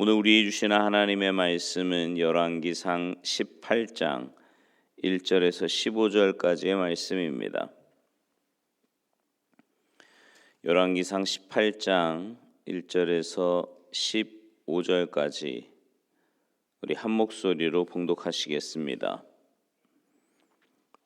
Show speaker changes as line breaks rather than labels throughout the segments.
오늘 우리 주시는 하나님의 말씀은 열왕기상 18장 1절에서 15절까지의 말씀입니다. 열왕기상 18장 1절에서 15절까지 우리 한 목소리로 봉독하시겠습니다.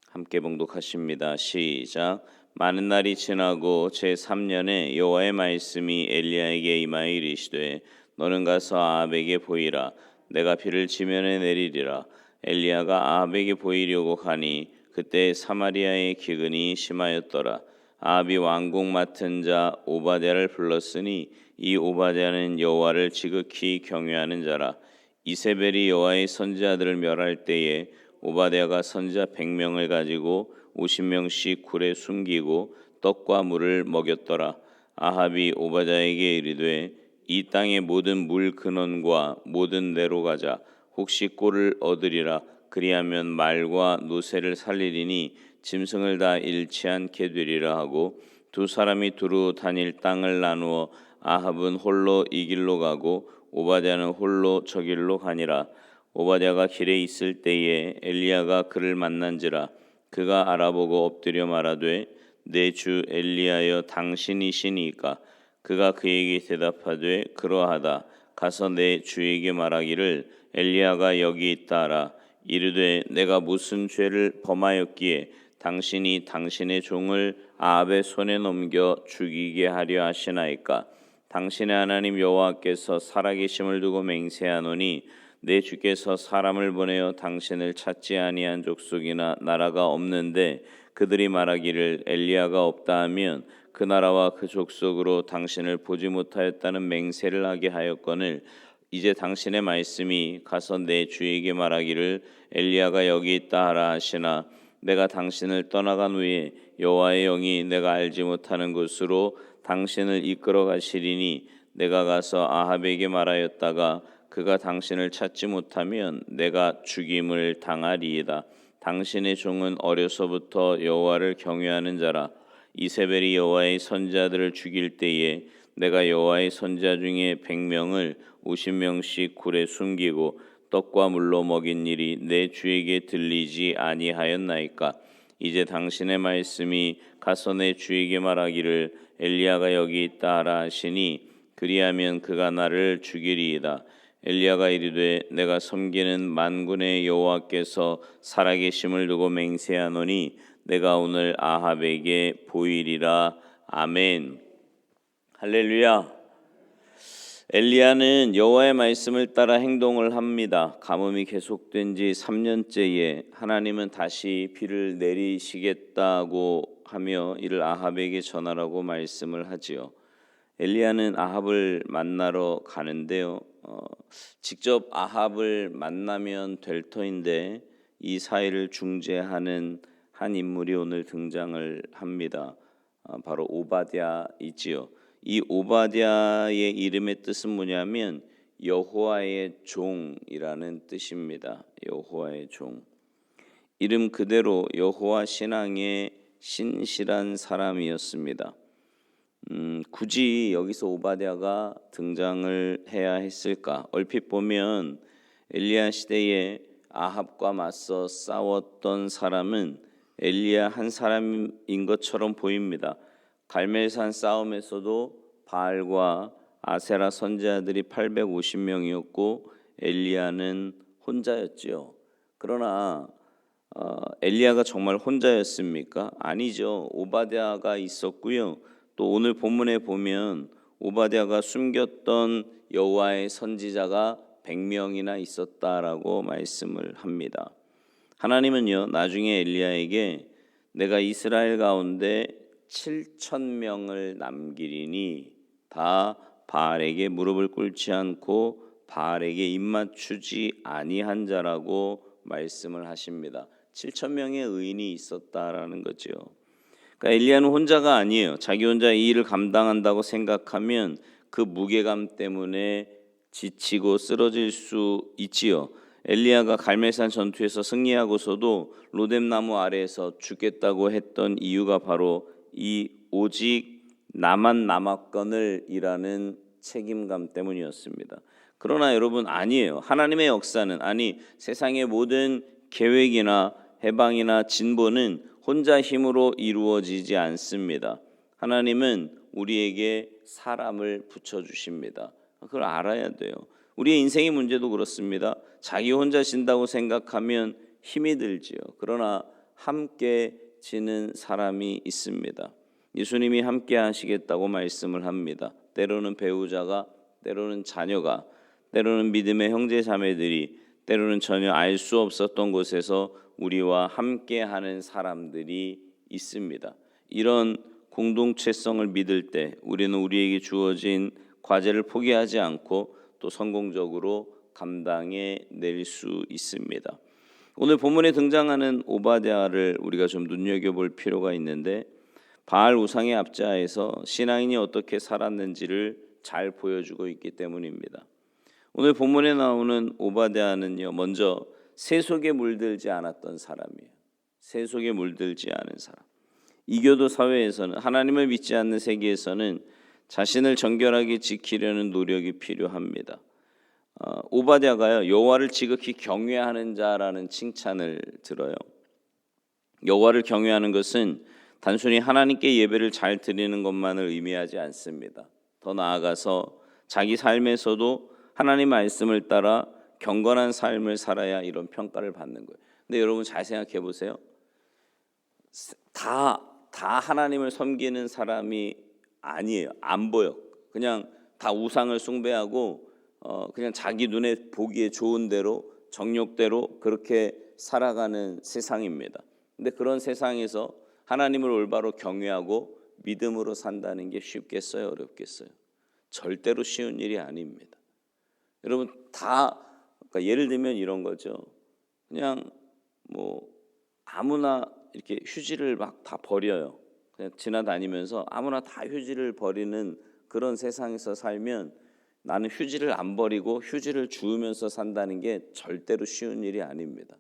함께 봉독하십니다. 시작. 많은 날이 지나고 제3년에 여호와의 말씀이 엘리야에게 임하여 이르시되 너는 가서 아합에게 보이라. 내가 비를 지면에 내리리라. 엘리야가 아합에게 보이려고 가니 그때 사마리아의 기근이 심하였더라. 아합이 왕궁 맡은 자 오바댜를 불렀으니 이 오바댜는 여호와를 지극히 경외하는 자라. 이세벨이 여호와의 선지자들을 멸할 때에 오바댜가 선지자 100명을 가지고 50명씩 굴에 숨기고 떡과 물을 먹였더라. 아합이 오바댜에게 이르되 이 땅의 모든 물 근원과 모든 데로 가자. 혹시 꼴을 얻으리라. 그리하면 말과 노새를 살리리니 짐승을 다 잃지 않게 되리라 하고 두 사람이 두루 다닐 땅을 나누어 아합은 홀로 이 길로 가고 오바댜는 홀로 저 길로 가니라. 오바댜가 길에 있을 때에 엘리야가 그를 만난지라. 그가 알아보고 엎드려 말하되 내 주 엘리야여 당신이시니까. 그가 그에게 대답하되 그러하다. 가서 내 주에게 말하기를 엘리야가 여기 있다 하라. 이르되 내가 무슨 죄를 범하였기에 당신이 당신의 종을 아합의 손에 넘겨 죽이게 하려 하시나이까. 당신의 하나님 여호와께서 살아계심을 두고 맹세하노니 내 주께서 사람을 보내어 당신을 찾지 아니한 족속이나 나라가 없는데 그들이 말하기를 엘리야가 없다 하면 그 나라와 그 족속으로 당신을 보지 못하였다는 맹세를 하게 하였거늘 이제 당신의 말씀이 가서 내 주에게 말하기를 엘리야가 여기 있다 하라 하시나 내가 당신을 떠나간 후에 여호와의 영이 내가 알지 못하는 곳으로 당신을 이끌어 가시리니 내가 가서 아합에게 말하였다가 그가 당신을 찾지 못하면 내가 죽임을 당하리이다. 당신의 종은 어려서부터 여호와를 경외하는 자라. 이세벨이 여호와의 선지자들을 죽일 때에 내가 여호와의 선지자 중에 100명을 50명씩 굴에 숨기고 떡과 물로 먹인 일이 내 주에게 들리지 아니하였나이까. 이제 당신의 말씀이 가서 내 주에게 말하기를 엘리야가 여기 있다 하라 하시니 그리하면 그가 나를 죽이리이다. 엘리야가 이르되 내가 섬기는 만군의 여호와께서 살아계심을 두고 맹세하노니 내가 오늘 아합에게 보이리라. 아멘. 할렐루야. 엘리야는 여호와의 말씀을 따라 행동을 합니다. 가뭄이 계속된 지 3년째에 하나님은 다시 비를 내리시겠다고 하며 이를 아합에게 전하라고 말씀을 하지요. 엘리야는 아합을 만나러 가는데요. 직접 아합을 만나면 될 터인데 이 사이를 중재하는 한 인물이 오늘 등장을 합니다. 바로 오바댜이지요. 이 오바댜의 이름의 뜻은 뭐냐면 여호와의 종이라는 뜻입니다. 여호와의 종. 이름 그대로 여호와 신앙의 신실한 사람이었습니다. 굳이 여기서 오바댜가 등장을 해야 했을까? 얼핏 보면 엘리야 시대에 아합과 맞서 싸웠던 사람은 엘리야 한 사람인 것처럼 보입니다. 갈멜산 싸움에서도 바알과 아세라 선지자들이 850명이었고 엘리야는 혼자였지요. 그러나 엘리야가 정말 혼자였습니까? 아니죠. 오바댜가 있었고요. 또 오늘 본문에 보면 오바댜가 숨겼던 여호와의 선지자가 100명이나 있었다라고 말씀을 합니다. 하나님은요 나중에 엘리야에게 내가 이스라엘 가운데 7,000명을 남기리니 다 바알에게 무릎을 꿇지 않고 바알에게 입맞추지 아니한 자라고 말씀을 하십니다. 7,000명의 의인이 있었다라는 거죠. 그러니까 엘리야는 혼자가 아니에요. 자기 혼자 이 일을 감당한다고 생각하면 그 무게감 때문에 지치고 쓰러질 수 있지요. 엘리야가 갈멜산 전투에서 승리하고서도 로뎀나무 아래에서 죽겠다고 했던 이유가 바로 이 오직 나만 남았거늘 이라는 책임감 때문이었습니다. 그러나 여러분 아니에요. 하나님의 역사는 세상의 모든 계획이나 해방이나 진보는 혼자 힘으로 이루어지지 않습니다. 하나님은 우리에게 사람을 붙여주십니다. 그걸 알아야 돼요. 우리의 인생의 문제도 그렇습니다. 자기 혼자 진다고 생각하면 힘이 들지요. 그러나 함께 지는 사람이 있습니다. 예수님이 함께 하시겠다고 말씀을 합니다. 때로는 배우자가, 때로는 자녀가, 때로는 믿음의 형제 자매들이, 때로는 전혀 알 수 없었던 곳에서 우리와 함께하는 사람들이 있습니다. 이런 공동체성을 믿을 때 우리는 우리에게 주어진 과제를 포기하지 않고 또 성공적으로 감당해낼 수 있습니다. 오늘 본문에 등장하는 오바댜를 우리가 좀 눈여겨볼 필요가 있는데, 바알 우상의 압자에서 신앙인이 어떻게 살았는지를 잘 보여주고 있기 때문입니다. 오늘 본문에 나오는 오바댜는요, 먼저 세속에 물들지 않았던 사람이에요. 세속에 물들지 않은 사람. 이교도 사회에서는, 하나님을 믿지 않는 세계에서는 자신을 정결하게 지키려는 노력이 필요합니다. 오바댜가요, 여호와를 지극히 경외하는 자라는 칭찬을 들어요. 여호와를 경외하는 것은 단순히 하나님께 예배를 잘 드리는 것만을 의미하지 않습니다. 더 나아가서 자기 삶에서도 하나님 말씀을 따라 경건한 삶을 살아야 이런 평가를 받는 거예요. 근데 여러분 잘 생각해 보세요. 다 하나님을 섬기는 사람이 아니에요. 안 보여. 그냥 다 우상을 숭배하고 그냥 자기 눈에 보기에 좋은 대로, 정욕대로 그렇게 살아가는 세상입니다. 근데 그런 세상에서 하나님을 올바로 경외하고 믿음으로 산다는 게 쉽겠어요? 어렵겠어요? 절대로 쉬운 일이 아닙니다. 여러분 그러니까 예를 들면 이런 거죠. 그냥 아무나 이렇게 휴지를 막 다 버려요. 그냥 지나다니면서 아무나 다 휴지를 버리는 그런 세상에서 살면, 나는 휴지를 안 버리고 휴지를 주우면서 산다는 게 절대로 쉬운 일이 아닙니다.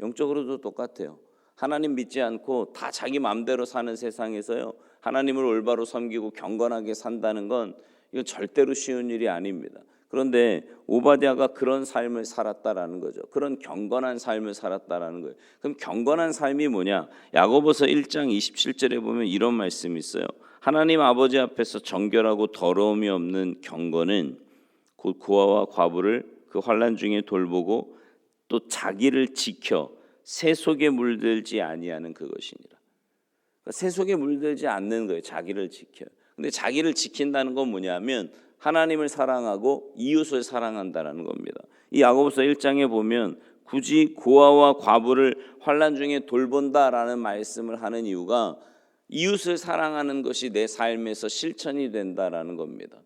영적으로도 똑같아요. 하나님 믿지 않고 다 자기 마음대로 사는 세상에서요, 하나님을 올바로 섬기고 경건하게 산다는 건 이건 절대로 쉬운 일이 아닙니다. 그런데 오바댜가 그런 삶을 살았다라는 거죠. 그런 경건한 삶을 살았다라는 거예요. 그럼 경건한 삶이 뭐냐? 야고보서 1장 27절에 보면 이런 말씀이 있어요. 하나님 아버지 앞에서 정결하고 더러움이 없는 경건은 곧 고아와 과부를 그 환난 중에 돌보고 또 자기를 지켜 세속에 물들지 아니하는 그것이니라. 그러니까 세속에 물들지 않는 거예요. 자기를 지켜요. 근데 자기를 지킨다는 건 뭐냐면 하나님을 사랑하고 이웃을 사랑한다라는 겁니다. 이 야고보서 1장에 보면 굳이 고아와 과부를 환난 중에 돌본다라는 말씀을 하는 이유가 이웃을 사랑하는 것이 내 삶에서 실천이 된다라는 겁니다.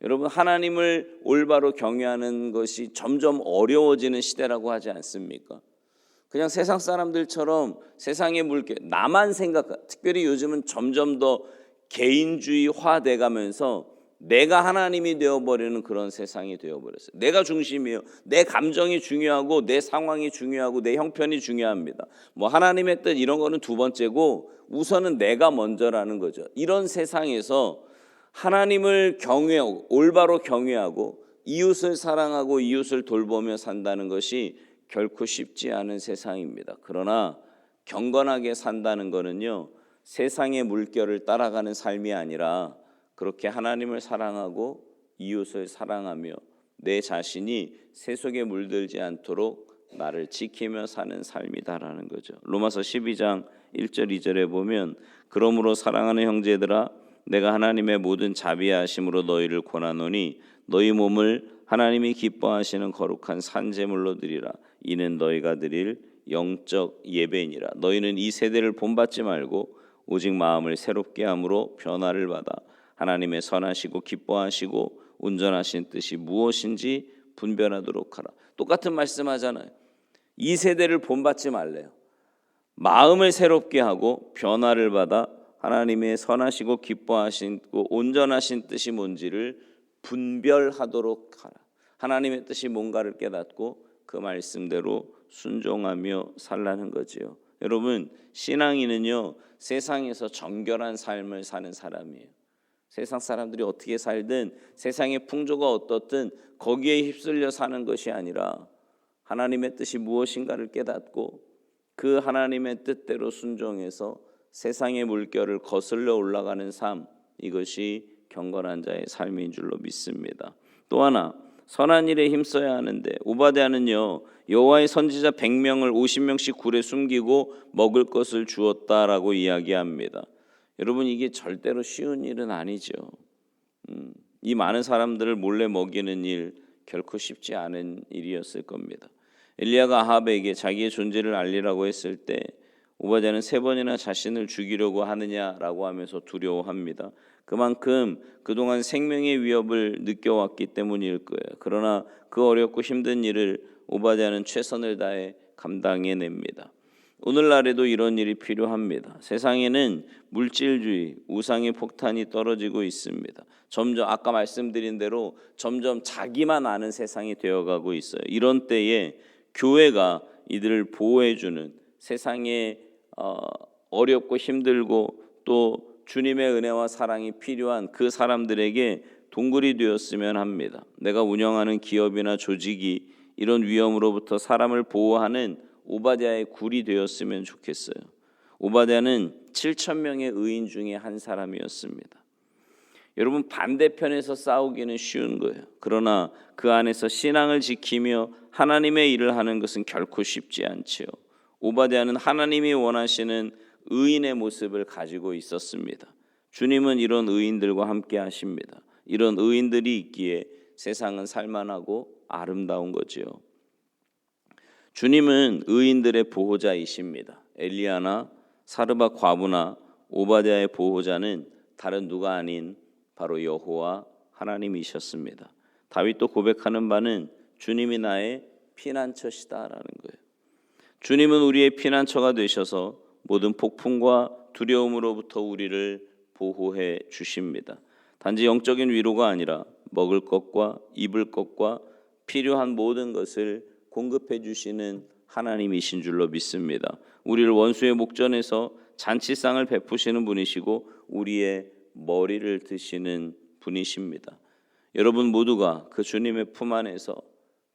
여러분, 하나님을 올바로 경외하는 것이 점점 어려워지는 시대라고 하지 않습니까? 그냥 세상 사람들처럼 세상의 물결, 나만 특별히 요즘은 점점 더 개인주의화 돼가면서 내가 하나님이 되어버리는 그런 세상이 되어버렸어요. 내가 중심이에요. 내 감정이 중요하고 내 상황이 중요하고 내 형편이 중요합니다. 하나님의 뜻 이런 거는 두 번째고 우선은 내가 먼저라는 거죠. 이런 세상에서 하나님을 경외하고 올바로 경외하고 이웃을 사랑하고 이웃을 돌보며 산다는 것이 결코 쉽지 않은 세상입니다. 그러나 경건하게 산다는 거는요, 세상의 물결을 따라가는 삶이 아니라 그렇게 하나님을 사랑하고 이웃을 사랑하며 내 자신이 세속에 물들지 않도록 나를 지키며 사는 삶이다라는 거죠. 로마서 12장 1절 2절에 보면 그러므로 사랑하는 형제들아 내가 하나님의 모든 자비하심으로 너희를 권하노니 너희 몸을 하나님이 기뻐하시는 거룩한 산제물로 드리라. 이는 너희가 드릴 영적 예배니라. 너희는 이 세대를 본받지 말고 오직 마음을 새롭게 함으로 변화를 받아 하나님의 선하시고 기뻐하시고 온전하신 뜻이 무엇인지 분별하도록 하라. 똑같은 말씀하잖아요. 이 세대를 본받지 말래요. 마음을 새롭게 하고 변화를 받아 하나님의 선하시고 기뻐하시고 온전하신 뜻이 뭔지를 분별하도록 하라. 하나님의 뜻이 뭔가를 깨닫고 그 말씀대로 순종하며 살라는 거지요. 여러분, 신앙인은요 세상에서 정결한 삶을 사는 사람이에요. 세상 사람들이 어떻게 살든 세상의 풍조가 어떻든 거기에 휩쓸려 사는 것이 아니라 하나님의 뜻이 무엇인가를 깨닫고 그 하나님의 뜻대로 순종해서 세상의 물결을 거슬러 올라가는 삶, 이것이 경건한 자의 삶인 줄로 믿습니다. 또 하나, 선한 일에 힘써야 하는데 오바댜는요, 여호와의 선지자 100명을 50명씩 굴에 숨기고 먹을 것을 주었다라고 이야기합니다. 여러분, 이게 절대로 쉬운 일은 아니죠. 이 많은 사람들을 몰래 먹이는 일 결코 쉽지 않은 일이었을 겁니다. 엘리야가 아합에게 자기의 존재를 알리라고 했을 때 오바댜는 3번이나 자신을 죽이려고 하느냐라고 하면서 두려워합니다. 그만큼 그동안 생명의 위협을 느껴왔기 때문일 거예요. 그러나 그 어렵고 힘든 일을 오바댜는 최선을 다해 감당해냅니다. 오늘날에도 이런 일이 필요합니다. 세상에는 물질주의, 우상의 폭탄이 떨어지고 있습니다. 점점 아까 말씀드린 대로 점점 자기만 아는 세상이 되어가고 있어요. 이런 때에 교회가 이들을 보호해주는, 세상에 어렵고 힘들고 또 주님의 은혜와 사랑이 필요한 그 사람들에게 동굴이 되었으면 합니다. 내가 운영하는 기업이나 조직이 이런 위험으로부터 사람을 보호하는 오바댜의 굴이 되었으면 좋겠어요. 오바댜는 7,000명의 의인 중에 한 사람이었습니다. 여러분, 반대편에서 싸우기는 쉬운 거예요. 그러나 그 안에서 신앙을 지키며 하나님의 일을 하는 것은 결코 쉽지 않지요. 오바댜는 하나님이 원하시는 의인의 모습을 가지고 있었습니다. 주님은 이런 의인들과 함께 하십니다. 이런 의인들이 있기에 세상은 살만하고 아름다운 거지요. 주님은 의인들의 보호자이십니다. 엘리야나 사르밧 과부나 오바댜의 보호자는 다른 누가 아닌 바로 여호와 하나님이셨습니다. 다윗도 고백하는 바는 주님이 나의 피난처시다라는 거예요. 주님은 우리의 피난처가 되셔서 모든 폭풍과 두려움으로부터 우리를 보호해 주십니다. 단지 영적인 위로가 아니라 먹을 것과 입을 것과 필요한 모든 것을 공급해 주시는 하나님이신 줄로 믿습니다. 우리를 원수의 목전에서 잔치상을 베푸시는 분이시고 우리의 머리를 드시는 분이십니다. 여러분 모두가 그 주님의 품 안에서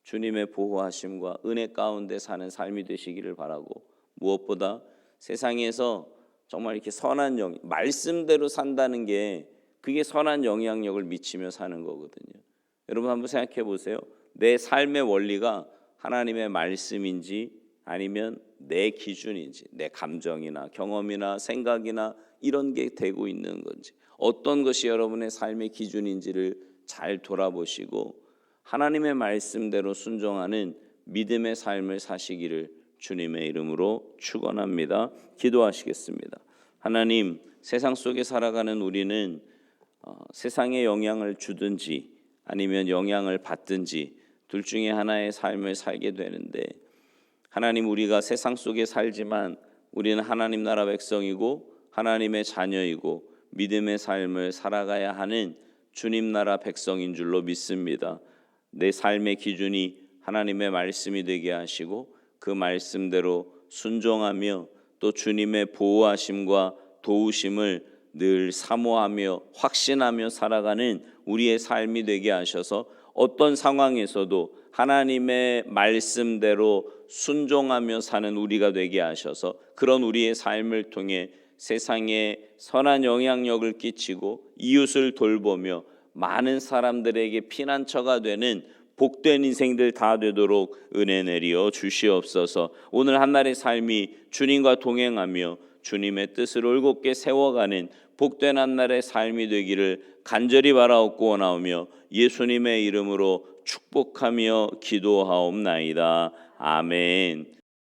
주님의 보호하심과 은혜 가운데 사는 삶이 되시기를 바라고, 무엇보다 세상에서 정말 이렇게 선한 말씀대로 산다는 게 그게 선한 영향력을 미치며 사는 거거든요. 여러분 한번 생각해 보세요. 내 삶의 원리가 하나님의 말씀인지 아니면 내 기준인지, 내 감정이나 경험이나 생각이나 이런 게 되고 있는 건지, 어떤 것이 여러분의 삶의 기준인지를 잘 돌아보시고 하나님의 말씀대로 순종하는 믿음의 삶을 사시기를 주님의 이름으로 축원합니다. 기도하시겠습니다. 하나님, 세상 속에 살아가는 우리는 세상에 영향을 주든지 아니면 영향을 받든지 둘 중에 하나의 삶을 살게 되는데, 하나님, 우리가 세상 속에 살지만 우리는 하나님 나라 백성이고 하나님의 자녀이고 믿음의 삶을 살아가야 하는 주님 나라 백성인 줄로 믿습니다. 내 삶의 기준이 하나님의 말씀이 되게 하시고 그 말씀대로 순종하며 또 주님의 보호하심과 도우심을 늘 사모하며 확신하며 살아가는 우리의 삶이 되게 하셔서 어떤 상황에서도 하나님의 말씀대로 순종하며 사는 우리가 되게 하셔서 그런 우리의 삶을 통해 세상에 선한 영향력을 끼치고 이웃을 돌보며 많은 사람들에게 피난처가 되는 복된 인생들 다 되도록 은혜 내리어 주시옵소서. 오늘 한날의 삶이 주님과 동행하며 주님의 뜻을 올곧게 세워가는 복된 한날의 삶이 되기를 간절히 바라옵고 원하오며 예수님의 이름으로 축복하며 기도하옵나이다. 아멘.